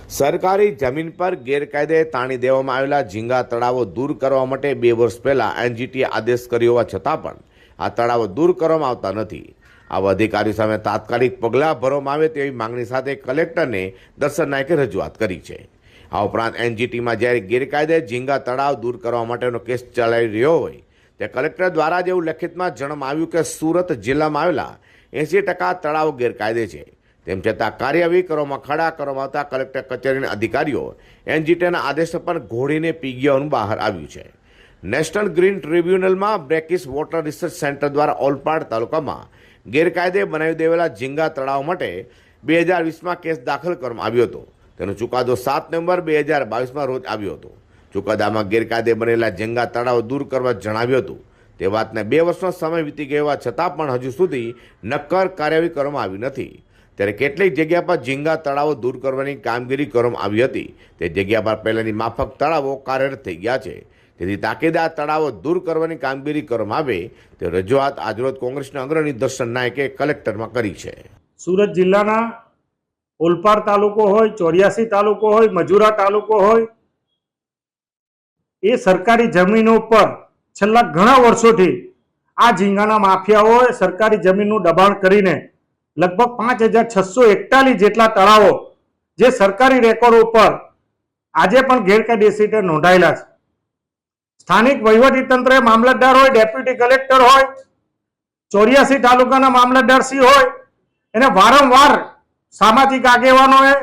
સરકારી જમીન પર ગેરકાયદે તાણી દેવામાં આવેલા ઝીંગા તળાવો દૂર કરવા માટે 2 વર્ષ પહેલા એનજીટીએ આદેશ કર્યો હોવા છતાં પણ આ તળાવો દૂર કરવામાં આવતા નથી। આવા અધિકારીઓ સામે તાત્કાલિક પગલાં ભરવામાં આવે તેવી માંગણી સાથે કલેક્ટરને દર્શન નાયકે રજૂઆત કરી છે। આ ઉપરાંત એનજીટીમાં જ્યારે ગેરકાયદે ઝીંગા તળાવ દૂર કરવા માટેનો કેસ ચલાવી રહ્યો હોય તે કલેક્ટર દ્વારા જેવું લેખિતમાં જણાવવામાં આવ્યું કે સુરત જિલ્લામાં આવેલા 80% તળાવો ગેરકાયદે છે। તેમ છતાં કાર્યવાહી કરવામાં ખડા કરવામાં આવતા કલેક્ટર કચેરીના અધિકારીઓ એનજીટીના આદેશ પર ઘોડીને પી ગયાનું બહાર આવ્યું છે। નેશનલ ગ્રીન ટ્રિબ્યુનલમાં બ્રેકિસ વોટર રિસર્ચ સેન્ટર દ્વારા ઓલપાડ તાલુકામાં ગેરકાયદે બનાવી દેવેલા ઝીંગા તળાવ માટે 2020માં કેસ દાખલ કરવામાં આવ્યો હતો। તેનો ચુકાદો 7 નવેમ્બર 2022માં રોજ આવ્યો હતો। ચુકાદામાં ગેરકાયદે બનેલા ઝીંગા તળાવ દૂર કરવા જણાવ્યું હતું। તે વાતને 2 વર્ષનો સમય વીતી ગયો હોવા છતાં પણ હજુ સુધી નક્કર કાર્યવાહી કરવામાં આવી નથી। ત્યારે કેટલીક જગ્યા પર ઝીંગા તળાવો દૂર કરવાની કામગીરી કરવામાં આવી હતી। તે જગ્યા પર પહેલાંની માફક તળાવો કાર્યરત થઈ ગયા છે। તેથી તાકીદાર તળાવો દૂર કરવાની કામગીરી કરવામાં આવે તે રજૂઆત આજરોજ કોંગ્રેસના અગ્રણી દર્શન નાયકે કલેક્ટરમાં કરી છે। સુરત જિલ્લાના ઓલપાડ તાલુકો હોય, ચોર્યાસી તાલુકો હોય, મજુરા તાલુકો હોય, એ સરકારી જમીનો પર છેલ્લા ઘણા વર્ષોથી આ ઝીંગાના માફિયાઓએ સરકારી જમીનનું દબાણ કરીને લગભગ 5641 જેટલા તળાવો જે સરકારી રેકોર્ડ ઉપર આજે પણ ગેરકાયદેસર રીતે નોંધાયેલા છે। સ્થાનિક વહીવટીતંત્રે મામલતદાર હોય, ડેપ્યુટી કલેક્ટર હોય, 84 તાલુકાના મામલતદારશ્રી હોય, એને વારંવાર સામાજિક આગેવાનોએ,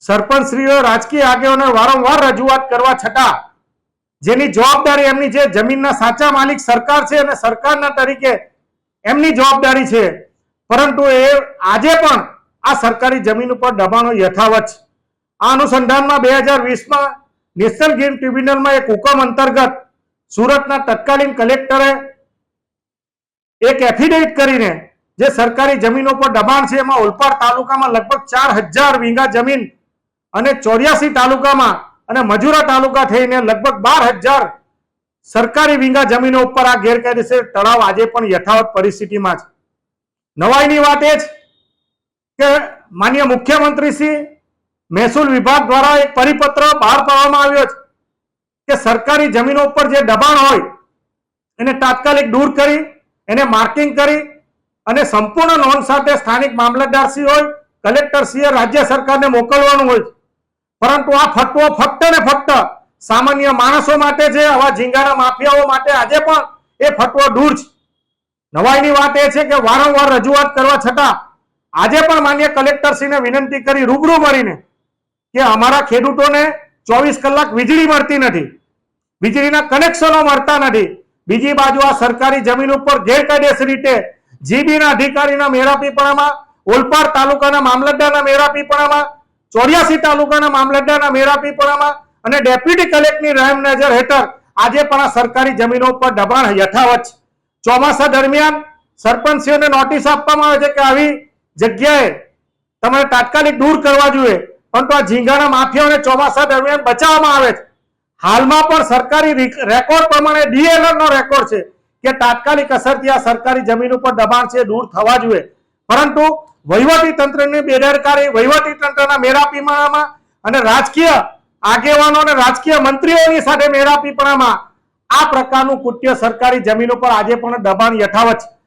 સરપંચશ્રીઓ, રાજકીય આગેવાનોએ વારંવાર રજૂઆત કરવા છતાં જેની જવાબદારી એમની જે જમીનના સાચા માલિક સરકાર છે અને સરકારના તરીકે એમની જવાબદારી છે, પરંતુ એ આજે પણ આ સરકારી જમીન ઉપર દબાણો યથાવત છે। આ અનુસંધાનમાં 2020માં નેશનલ ગ્રીન ટ્રિબ્યુનલમાં એક હુકમ અંતર્ગત સુરતના તત્કાલીન કલેક્ટરે એક એફિડેવિટ કરીને જે સરકારી જમીનો પર દબાણ છે એમાં ઓલપાડ તાલુકામાં લગભગ 4000 વીઘા જમીન અને 84 તાલુકામાં અને મજુરા તાલુકા થઈને લગભગ 12000 સરકારી વીઘા જમીનો ઉપર આ ગેરકાયદેસર તળાવ આજે પણ યથાવત પરિસ્થિતિમાં છે। નવાઈની વાત એ છે કે માનનીય મુખ્યમંત્રી શ્રી મહેસૂલ વિભાગ દ્વારા એક પરિપત્ર બહાર પાડવામાં આવ્યો છે કે સરકારી જમીનો ઉપર જે દબાણ હોય એને તાત્કાલિક દૂર કરી એને માર્કિંગ કરી અને સંપૂર્ણ નોંધ સાથે સ્થાનિક મામલતદારશ્રી હોય, કલેક્ટરશ્રીએ રાજ્ય સરકારને મોકલવાનું હોય, પરંતુ આ ફતવો ફક્ત ને ફક્ત સામાન્ય માણસો માટે છે। આવા ઝીંગાના માફિયાઓ માટે આજે પણ એ ફતવો દૂર છે। નવાઈની વાત એ છે કે વારંવાર રજૂઆત કરવા છતાં આજે પણ માન્ય કલેક્ટરશ્રીને વિનંતી કરી રૂબરૂ મળીને કે અમારા ખેડૂતોને 24 કલાક વીજળી મળતી નથી, વીજળીના કનેક્શનો મળતા નથી। બીજી બાજુ આ સરકારી જમીન ઉપર ગેરકાયદેસર રીતે જીબીના અધિકારીના મેળાપીપણામાં, ઓલપાડ તાલુકાના મામલતદારના મેળાપીપણામાં, 84 તાલુકાના મામલતદારના મેળાપીપણામાં અને ડેપ્યુટી કલેક્ટરની રહેમ નજર હેઠળ આજે પણ આ સરકારી જમીનો ઉપર દબાણ યથાવત છે। ચોમાસા દરમિયાન સરપંચીઓને નોટિસ આપવામાં આવે છે કે આવી જગ્યાએ તમારે તાત્કાલિક દૂર કરવા જોઈએ, પરંતુ આ ઝીંગાના માફિયાઓને ચોમાસા દરમિયાન બચાવવામાં આવે છે। હાલમાં પણ સરકારી રેકોર્ડ પ્રમાણે ડીએલઆર નો રેકોર્ડ છે કે તાત્કાલિક અસરથી આ સરકારી જમીન ઉપર દબાણ છે દૂર થવા જોઈએ, પરંતુ વહીવટી તંત્રની બેદરકારી, વહીવટી તંત્રના મેળાપીપણામાં અને રાજકીય આગેવાનો અને રાજકીય મંત્રીઓની સાથે મેળાપીપણામાં આ પ્રકારનું કૃત્ય સરકારી જમીન ઉપર આજે પણ દબાણ યથાવત છે।